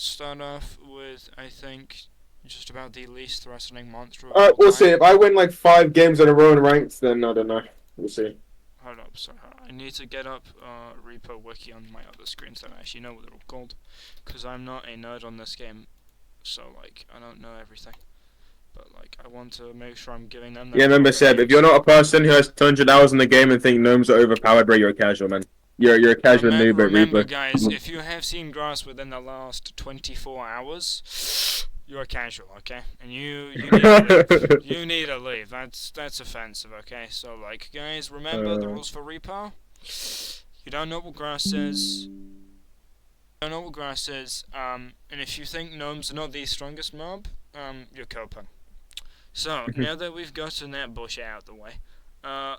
start off with, I think, just about the least threatening monster of all We'll time. see. If I win like 5 games in a row in ranked, then I don't know. We'll see. Hold up, sorry. I need to get up R.E.P.O Wiki on my other screen so I actually know what they're all called. Because I'm not a nerd on this game, so, like, I don't know everything. But, like, I want to make sure I'm giving them their Yeah, remember, proper Seb, if names. you're not a person who has 200 hours in the game and think gnomes are overpowered, bro, you're a casual, man. You're a casual noob at Remember, Reaper. guys, if you have seen grass within the last 24 hours, you're a casual, okay? And you need to leave. You need to leave. That's offensive, okay? So, like, guys, remember the rules for Reaper. You don't know what grass is. Don't know what grass is. And if you think gnomes are not the strongest mob, you're coping. So now that we've gotten that bush out of the way,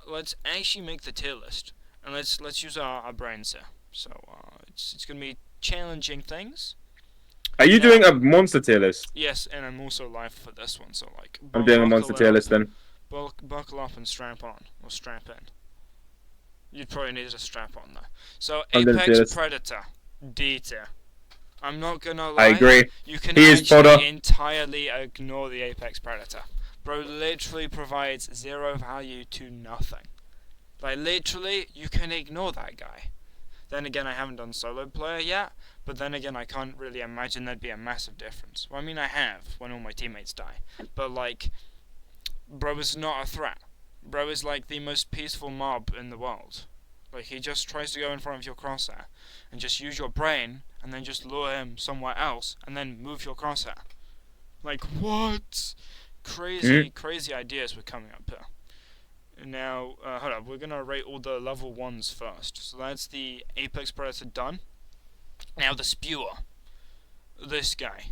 let's actually make the tier list, and let's use our brains here. So it's gonna be challenging things. Are you Now, doing a monster tier list? yes, and I'm also live for this one. So like, I'm doing a monster tier list then. buckle up and strap on or strap in. You'd probably need a strap on though. So I'm doing a tier Apex list. Predator, D tier. I'm not gonna I lie. agree. You can He is actually fodder. entirely ignore the Apex Predator. Bro literally provides zero value to nothing. Like literally, you can ignore that guy. Then again, I haven't done solo player yet, but then again, I can't really imagine there'd be a massive difference. Well, I mean, I have when all my teammates die, but like, bro is not a threat. Bro is like the most peaceful mob in the world. Like he just tries to go in front of your crosshair and just use your brain and then just lure him somewhere else and then move your crosshair. Like what? Crazy ideas were coming up here. Now, hold up, we're gonna rate all the level 1s first. So that's the Apex Predator done. Now the Spewer. This guy.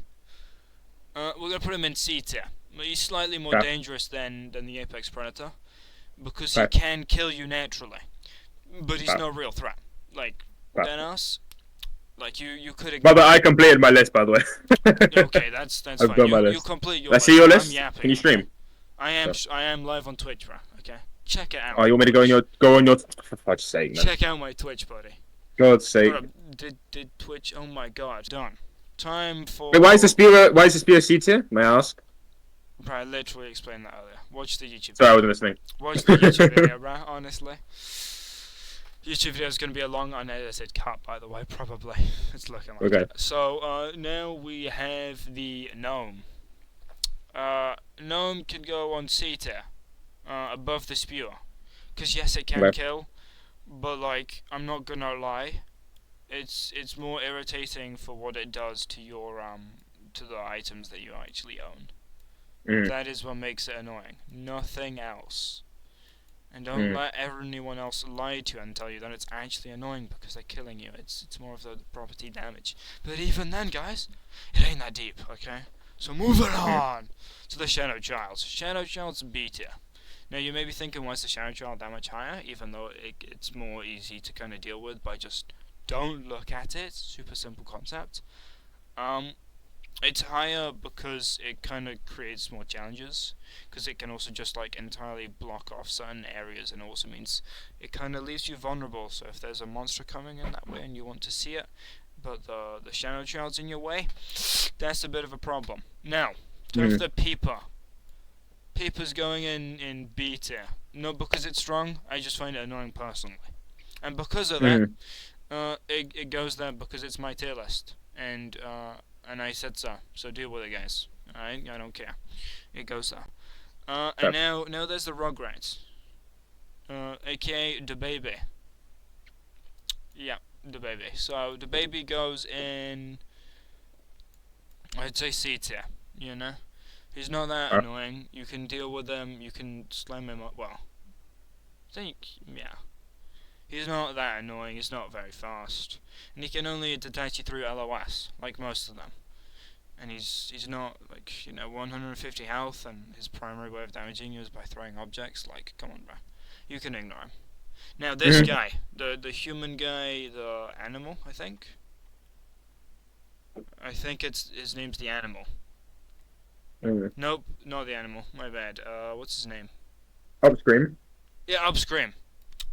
We're gonna put him in C tier. He's slightly more dangerous than the Apex Predator because he can kill you naturally. But he's no real threat. Like, Denos, like you could ignore. Brother, I completed my list, by the way. Okay, that's I've fine. got my You list. complete your I list. see your I'm list. yapping. Can you stream? Okay? I am live on Twitch, bro. Okay, check it out. Oh, you want me to go on your? For Fudge's sake, man. Check out my Twitch, buddy. God's sake. Did Twitch? Oh my God, done. Time for. Wait, why is the spear? Why is the spear C tier? May I ask? Bro, I literally explained that earlier. Watch the YouTube. Sorry, I wasn't listening. Watch the YouTube video, bro. Honestly. YouTube video is going to be a long unedited cut, by the way, probably. It's looking like it. So, now we have the Gnome. Gnome can go on C tier, above the Spewer. Because yes, it can kill, but like, I'm not gonna lie, it's more irritating for what it does to your, to the items that you actually own. That is what makes it annoying. Nothing else. And don't let anyone else lie to you and tell you that it's actually annoying because they're killing you. It's more of the property damage. But even then, guys, it ain't that deep, okay? So moving on to the Shadow Child. Shadow Child's B tier. Now you may be thinking, why is the Shadow Child that much higher? Even though it's more easy to kind of deal with by just don't look at it. Super simple concept. It's higher because it kind of creates more challenges, because it can also just like entirely block off certain areas, and also means it kind of leaves you vulnerable. So if there's a monster coming in that way and you want to see it, but the Shadow Child's in your way, that's a bit of a problem. Now, time for the Peeper. Peeper's going in B tier. Not because it's strong, I just find it annoying personally. And because of that, it goes there because it's my tier list. And I said so deal with it, guys. Alright, I don't care. It goes there. And now there's the Rugrats. AKA the baby. Yeah, the baby. So the baby goes in, I'd say C tier, you know? He's not that annoying. You can deal with him, you can slam him up, well, yeah. He's not that annoying, he's not very fast. And he can only detach you through LOS, like most of them. And he's not, like, you know, 150 health, and his primary way of damaging you is by throwing objects. Like, come on, bro. You can ignore him. Now, this guy, the human guy, the animal, I think. I think his name's the animal. Nope, not the animal, my bad. What's his name? Upscream. Yeah, Upscream.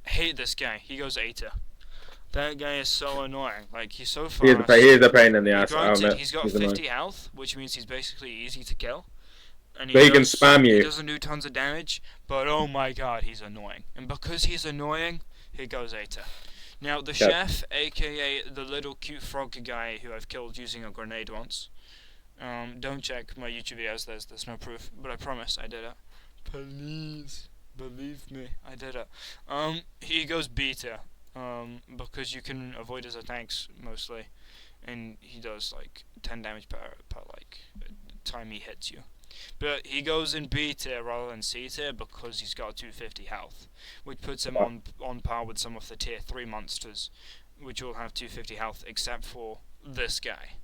I hate this guy. He goes A tier. That guy is so annoying. Like, he's so He is fast. he is a pain in the ass. I'll Granted, admit. he's got He's annoying. 50 health, which means he's basically easy to kill. And But he can spam he you. doesn't do tons of damage, but oh my god, he's annoying. And because he's annoying, he goes Eta. Now, the chef, aka the little cute frog guy who I've killed using a grenade once. Don't check my YouTube videos, there's no proof, but I promise I did it. Please, believe me, I did it. He goes beta, because you can avoid his attacks mostly, and he does like 10 damage per like time he hits you. But he goes in B tier rather than C tier because he's got 250 health, which puts him on par with some of the tier 3 monsters, which all have 250 health, except for this guy.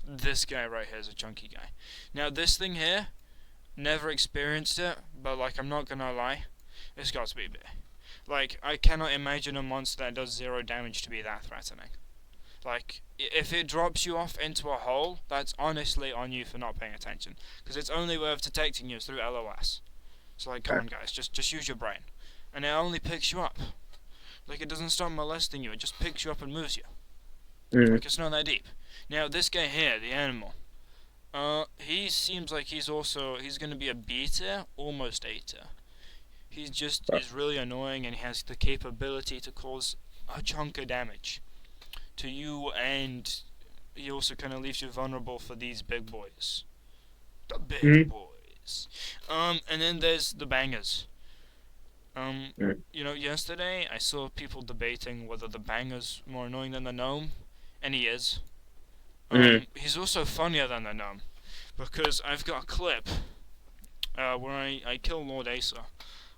This guy right here is a chunky guy. Now this thing here, never experienced it, but like I'm not gonna lie, it's got to be big. Like, I cannot imagine a monster that does 0 damage to be that threatening. Like, if it drops you off into a hole, that's honestly on you for not paying attention. Because its only way of detecting you is through LOS. So, like, come on guys, just use your brain. And it only picks you up. Like, it doesn't start molesting you, it just picks you up and moves you. Like, it's not that deep. Now, this guy here, the animal, he seems like he's gonna be a B tier, almost A tier. He just is really annoying and he has the capability to cause a chunk of damage to you, and he also kind of leaves you vulnerable for these big boys. The big boys. And then there's the bangers. You know, yesterday I saw people debating whether the banger's more annoying than the gnome, and he is. He's also funnier than the gnome, because I've got a clip where I kill Lord Asa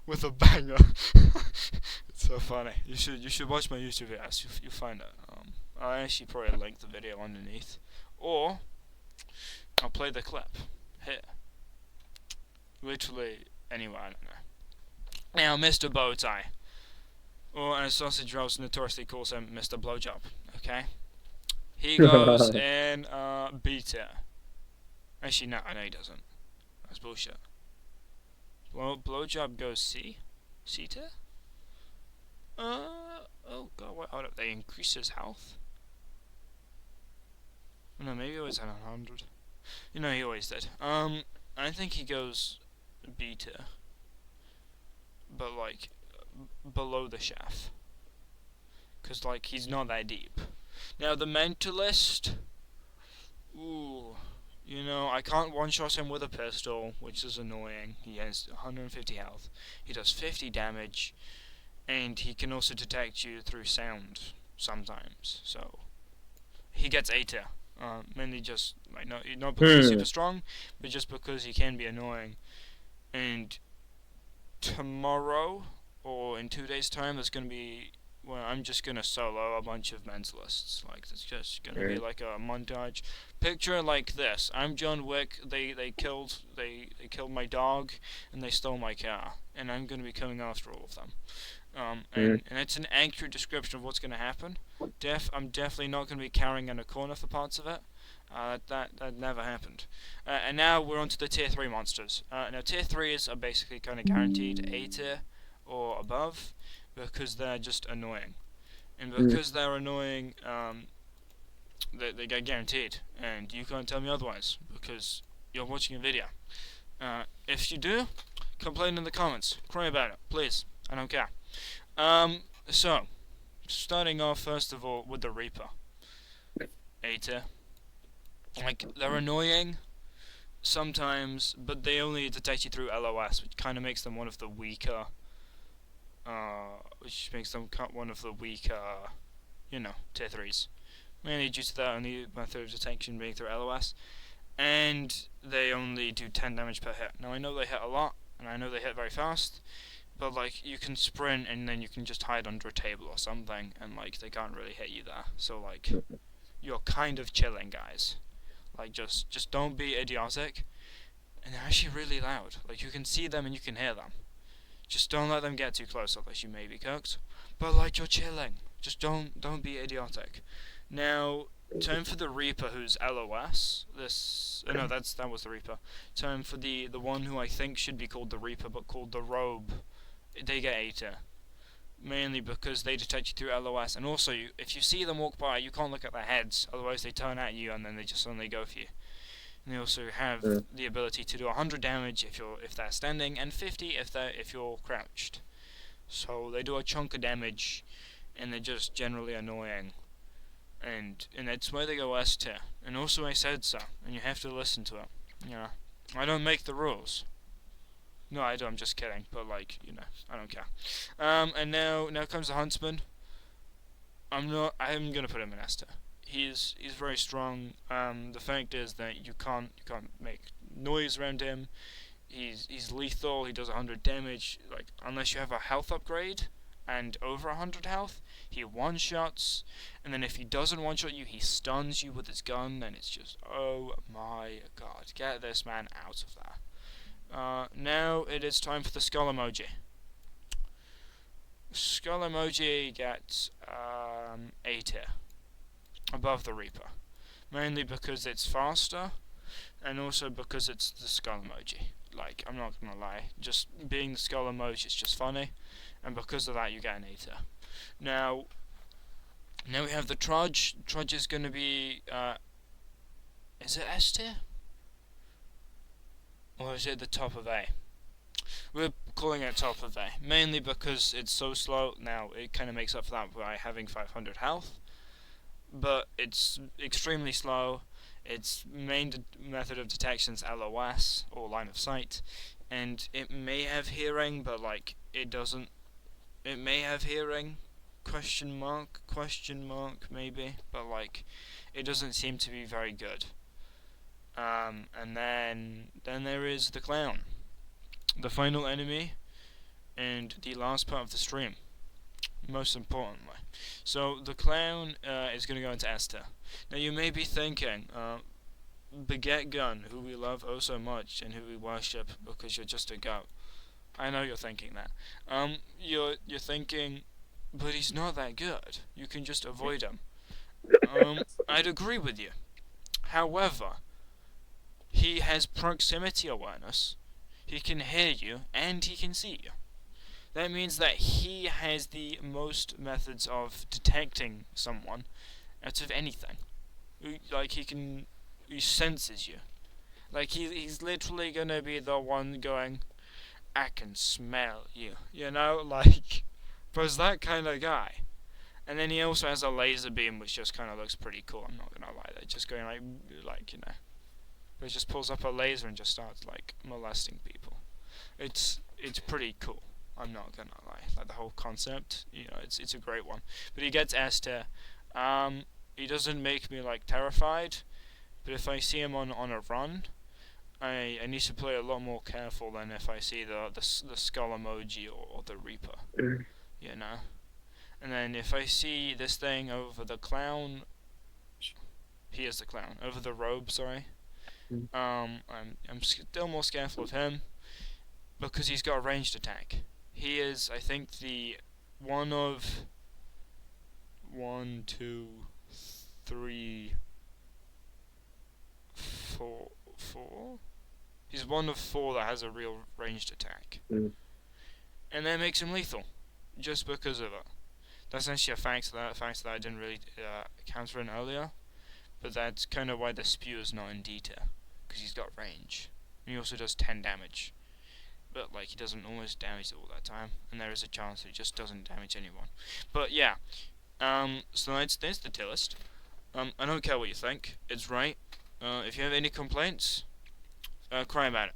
with a banger. It's so funny. You should watch my YouTube videos. You'll find it. I'll actually probably link the video underneath, or I'll play the clip here. Literally anywhere, I don't know. Now, Mr. Bowtie, or as Sausage Rolls notoriously calls him, Mr. Blowjob. Okay, he goes in B tier. Actually, no, I know he doesn't. That's bullshit. Blowjob goes C tier. Oh god, what? Hold up, they increase his health. No, maybe it was at 100. You know, he always did. I think he goes B tier, but like below the chef, cause like he's not that deep. Now the mentalist, ooh, you know, I can't one-shot him with a pistol, which is annoying. He has 150 health. He does 50 damage, and he can also detect you through sound sometimes. So he gets A tier. Mainly just like not because he's super strong, but just because he can be annoying. And tomorrow or in 2 days' time, there's gonna be I'm just gonna solo a bunch of mentalists. Like it's just gonna be like a montage. Picture like this: I'm John Wick. They killed my dog, and they stole my car, and I'm gonna be coming after all of them. And it's an accurate description of what's going to happen. I'm definitely not going to be carrying in a corner for parts of it. That never happened. And now we're on to the tier 3 monsters. Now tier 3s are basically kind of guaranteed A tier or above, because they're just annoying. And because they're annoying, they get guaranteed. And you can't tell me otherwise, because you're watching a video. If you do, complain in the comments. Cry about it, please. I don't care. So, starting off first of all with the R.E.P.O. A tier. Like, they're annoying sometimes, but they only detect you through LOS, which kind of makes them one of the weaker, you know, tier 3s. Mainly due to that only method of detection being through LOS. And they only do 10 damage per hit. Now I know they hit a lot, and I know they hit very fast, but like you can sprint and then you can just hide under a table or something, and like they can't really hit you there. So like you're kind of chilling, guys. Like just don't be idiotic. And they're actually really loud. Like you can see them and you can hear them. Just don't let them get too close, otherwise you may be cooked. But like you're chilling. Just don't be idiotic. Now, time for the R.E.P.O who's LOS. That was the R.E.P.O. Time for the one who I think should be called the R.E.P.O but called the Robe. They get A tier. mainly because they detect you through LOS, and also if you see them walk by, you can't look at their heads, otherwise they turn at you and then they just suddenly go for you. And they also have Mm. the ability to do 100 damage if they're standing, and 50 if you're crouched. So they do a chunk of damage, and they're just generally annoying. And that's why they go S tier. And also I said so, and you have to listen to it. Yeah, I don't make the rules. No, I do. I'm just kidding. But like, I don't care. And now comes the huntsman. I'm gonna put him in S tier. He's very strong. The fact is that you can't make noise around him. He's lethal. He does 100 damage. Like, unless you have a health upgrade and over 100 health, he one shots. And then if he doesn't one shot you, he stuns you with his gun. And it's just, oh my god, get this man out of there. Now it is time for the skull emoji. Skull emoji gets A tier, above the Reaper, mainly because it's faster, and also because it's the skull emoji. Like, I'm not gonna lie, just being the skull emoji is just funny, and because of that you get an A tier. Now we have the Trudge. Trudge is gonna be, is it S tier? Or is it the top of A? We're calling it top of A, mainly because it's so slow. Now, it kind of makes up for that by having 500 health, but it's extremely slow. Its main method of detection is LOS, or line of sight, and it may have hearing, but like, it doesn't. It may have hearing, question mark, maybe, but like, it doesn't seem to be very good. And then there is the clown, the final enemy, and the last part of the stream, most importantly. So the clown is going to go into S tier. Now you may be thinking, Baguette Gun, who we love oh so much and who we worship because you're just a goat. I know you're thinking that. You're thinking, but he's not that good. You can just avoid him. I'd agree with you. However, he has proximity awareness. He can hear you and he can see you. That means that he has the most methods of detecting someone out of anything. Like, he senses you. Like, he's literally gonna be the one going, I can smell you. You know, like, was that kind of guy. And then he also has a laser beam, which just kind of looks pretty cool. I'm not gonna lie. They're just going like, he just pulls up a laser and just starts like molesting people. It's pretty cool. I'm not gonna lie. Like, the whole concept, it's a great one. But he gets S tier. He doesn't make me like terrified, but if I see him on a run, I need to play a lot more careful than if I see the skull emoji or the Reaper. You know. And then if I see this thing over the clown, he is the clown over the robe. Sorry. I'm still more careful of him because he's got a ranged attack. He is, I think, the one of 1, 2, 3, 4. He's one of 4 that has a real ranged attack, and that makes him lethal, just because of it. That's actually a fact that I didn't really counter in earlier, but that's kind of why the spew is not in D tier, because he's got range, and he also does 10 damage. But like, he doesn't almost damage it all that time, and there is a chance that he just doesn't damage anyone. But yeah, so that's the tier list. I don't care what you think, it's right. If you have any complaints, cry about it.